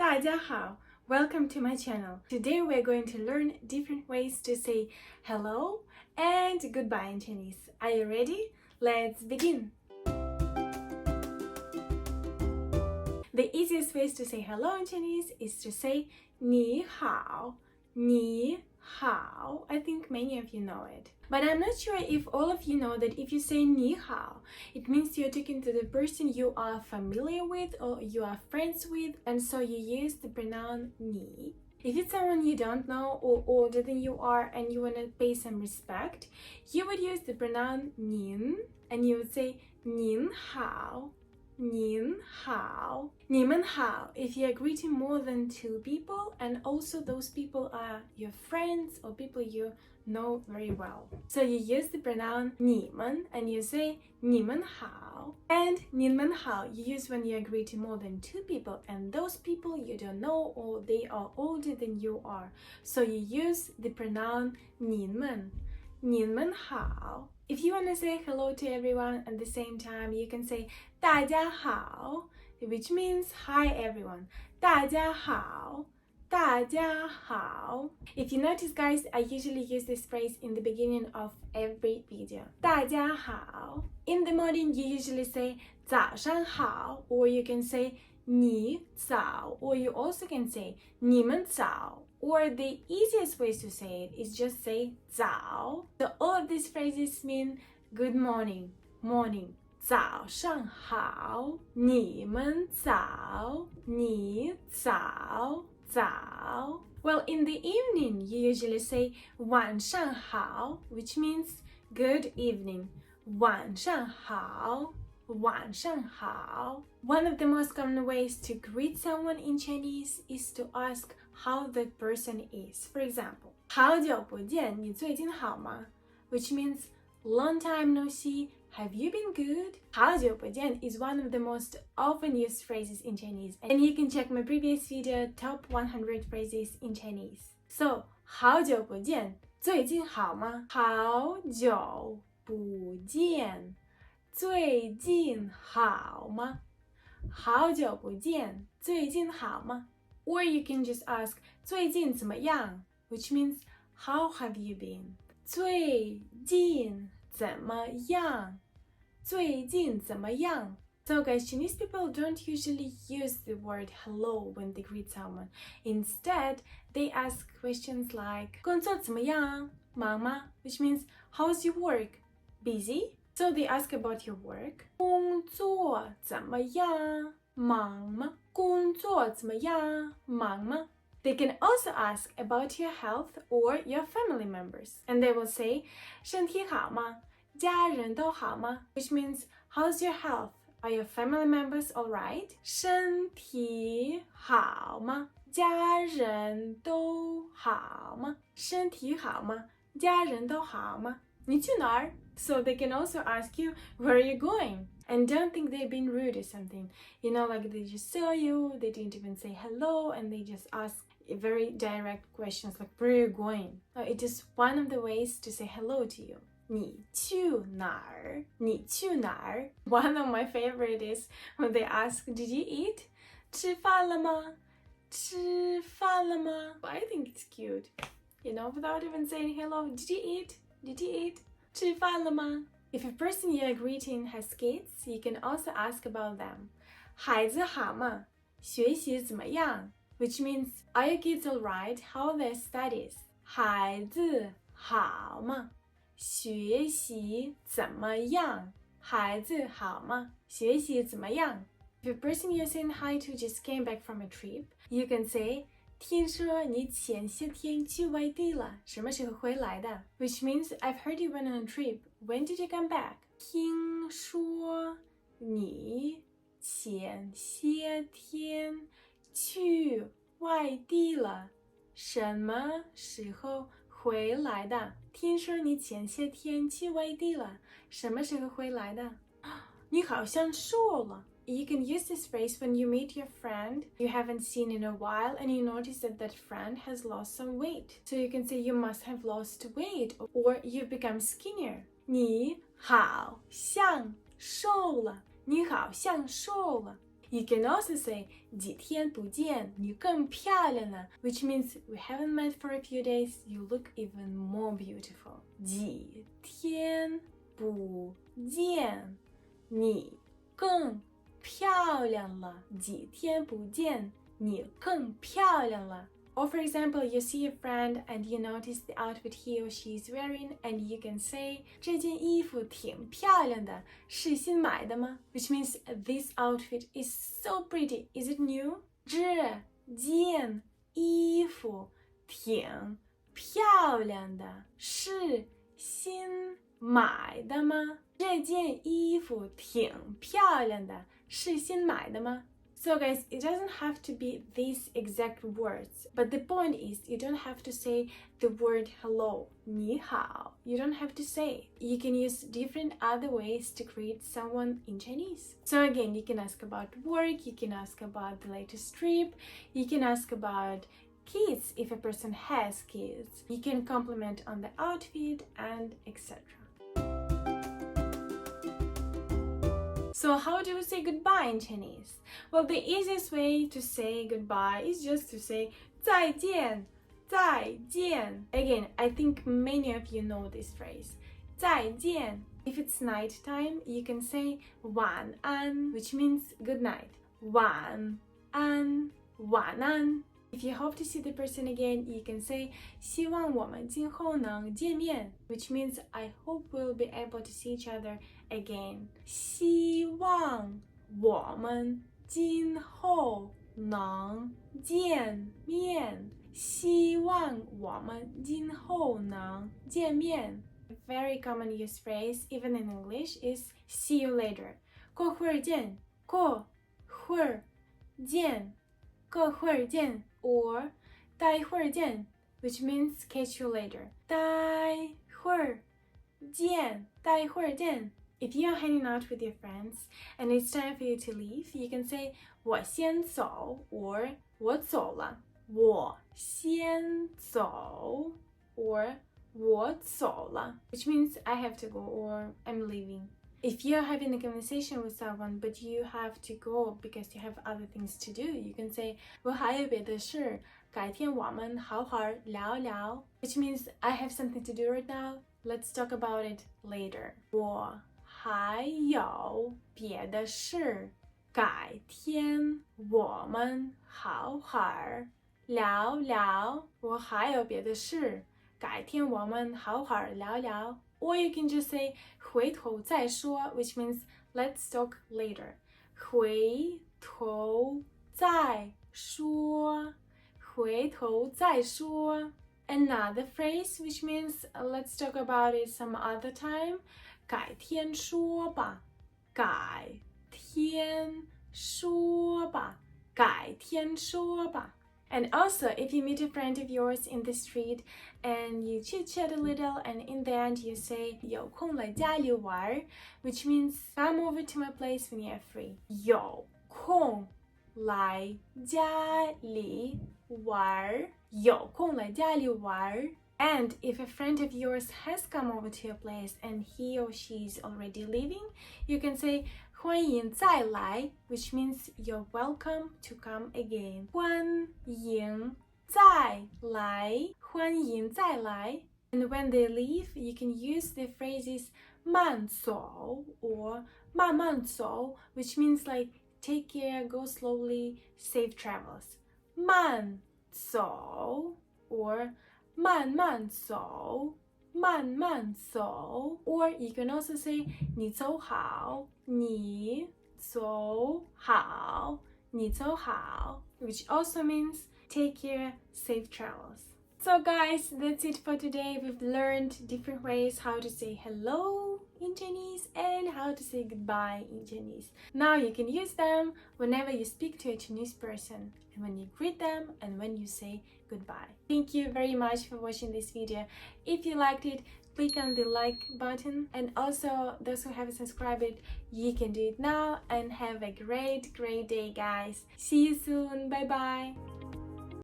大家好, welcome to my channel. Today we're going to learn different ways to say hello and goodbye in Chinese. Are you ready? Let's begin. The easiest ways to say hello in Chinese is to say 你好,你好. I think many of you know it. But I'm not sure if all of you know that if you say 你好, it means you're talking to the person you are familiar with or you are friends with, and so you use the pronoun 你. If it's someone you don't know or older than you are and you want to pay some respect, you would use the pronoun 您 and you would say 您好. 您好,你们好 if you're greeting more than two people and also those people are your friends or people you know very well. So you use the pronoun 你们 and you say 你们好. And 你们好 you use when you're greeting more than two people and those people you don't know or they are older than you are. So you use the pronoun 你们. 你们好. If you want to say hello to everyone at the same time, you can say 大家好, which means hi everyone. 大家好,大家好. If you notice, guys, I usually use this phrase in the beginning of every video. 大家好. In the morning, you usually say 早上好, or you can say 你早, or you also can say 你们早. Or the easiest way to say it is just say 早. So all of these phrases mean good morning, morning. 早上好,你们早,你早,早. Well, in the evening, you usually say 晚上好, which means good evening. 晚上好,晚上好. One of the most common ways to greet someone in Chinese is to ask how that person is. For example, 好久不见,你最近好吗? Which means long time no see, have you been good? 好久不见 is one of the most often used phrases in Chinese, and you can check my previous video, Top 100 Phrases in Chinese. So, 好久不见,最近好吗? 好久不见,最近好吗? 好久不见,最近好吗? Or you can just ask 最近怎么样, which means how have you been? 最近怎么样? 最近怎么样? So guys, Chinese people don't usually use the word hello when they greet someone. Instead, they ask questions like 工作怎么样? 忙吗? Which means how's your work? Busy? So they ask about your work. 工作怎么样? 忙吗? 工作怎么样? 忙吗? They can also ask about your health or your family members. And they will say 身体好吗? 家人都好吗? Which means how's your health? Are your family members alright? 身体好吗? 家人都好吗? 身体好吗? 家人都好吗? 你去哪儿? So they can also ask you, where are you going? And don't think they've been rude or something. You know, like they just saw you, they didn't even say hello, and they just ask very direct questions like, where are you going? It is one of the ways to say hello to you. 你去哪儿? 你去哪儿? One of my favorite is when they ask, did you eat? 吃饭了吗? 吃饭了吗? I think it's cute. You know, without even saying hello, did you eat? Did you eat? 吃饭了吗? If a person you're greeting has kids, you can also ask about them. 孩子好吗? 学习怎么样? Which means, are your kids alright? How are their studies? 孩子好吗? 学习怎么样? 孩子好吗? 学习怎么样? If a person you're saying hi to just came back from a trip, you can say, 听说你前些天去外地了,什么时候回来的? Which means, I've heard you went on a trip. When did you come back? 听说你前些天去外地了,什么时候回来的? 听说你前些天去外地了,什么时候回来的? 你好像瘦了. You can use this phrase when you meet your friend you haven't seen in a while and you notice that that friend has lost some weight. So you can say you must have lost weight or you've become skinnier. 你好像瘦了. 你好像瘦了. You can also say 几天不见你更漂亮了 which means we haven't met for a few days, you look even more beautiful. 几天不见你更漂亮了几天不见你更漂亮了 Or for example, you see a friend and you notice the outfit he or she is wearing and you can say 这件衣服挺漂亮的，是新买的吗 Which means this outfit is so pretty. Is it new? 这件衣服挺漂亮的，是新买的吗？这件衣服挺漂亮的，是新买的吗？So guys, it doesn't have to be these exact words, but the point is you don't have to say the word hello, 你好. You don't have to say. You can use different other ways to greet someone in Chinese. So again, you can ask about work, you can ask about the latest trip, you can ask about kids if a person has kids. You can compliment on the outfit and etc. So how do we say goodbye in Chinese? Well, the easiest way to say goodbye is just to say 再见,再见. Again, I think many of you know this phrase. 再见. If it's night time, you can say 晚安, which means good night. 晚安,晚安. If you hope to see the person again, you can say 希望我们今后能见面, which means I hope we'll be able to see each other again. 希望我们今后能见面。希望我们今后能见面。A very common used phrase, even in English, is see you later. 过会儿见，过会儿见，过会儿见。Or 待会儿见 which means catch you later. 待会儿见，待会儿见。If you are hanging out with your friends and it's time for you to leave, you can say 我先走 or 我走了。我先走 or 我走了 which means I have to go or I'm leaving. If you're having a conversation with someone but you have to go because you have other things to do, you can say 我还有别的事，改天我们好好聊聊 which means I have something to do right now, let's talk about it later. 我还有别的事，改天我们好好聊聊。我还有别的事，改天我们好好聊聊。Or you can just say 回头再说 which means let's talk later. 回头再说，回头再说。Another phrase which means let's talk about it some other time. 改天说吧，改天说吧，改天说吧。And also, if you meet a friend of yours in the street and you chit-chat a little and in the end you say 有空来家里玩 which means come over to my place when you're free. 有空来家里玩，有空来家里玩。And if a friend of yours has come over to your place and he or she is already leaving, you can say 欢迎再来 which means you're welcome to come again. 欢迎再来，欢迎再来。And when they leave, you can use the phrases 慢走 or 慢慢走 which means like take care, go slowly, safe travels. 慢走 or 慢慢走，慢慢走。Or you can also say 你走好，你走好，你走好 which also means take care, safe travels. So guys, that's it for today. We've learned different ways how to say hello in Chinese and how to say goodbye in Chinese. Now you can use them whenever you speak to a Chinese person and when you greet them and when you say goodbye. Thank you very much for watching this video. If you liked it, click on the like button, and also those who haven't subscribed, you can do it now. And have a great day guys. See you soon. Bye bye.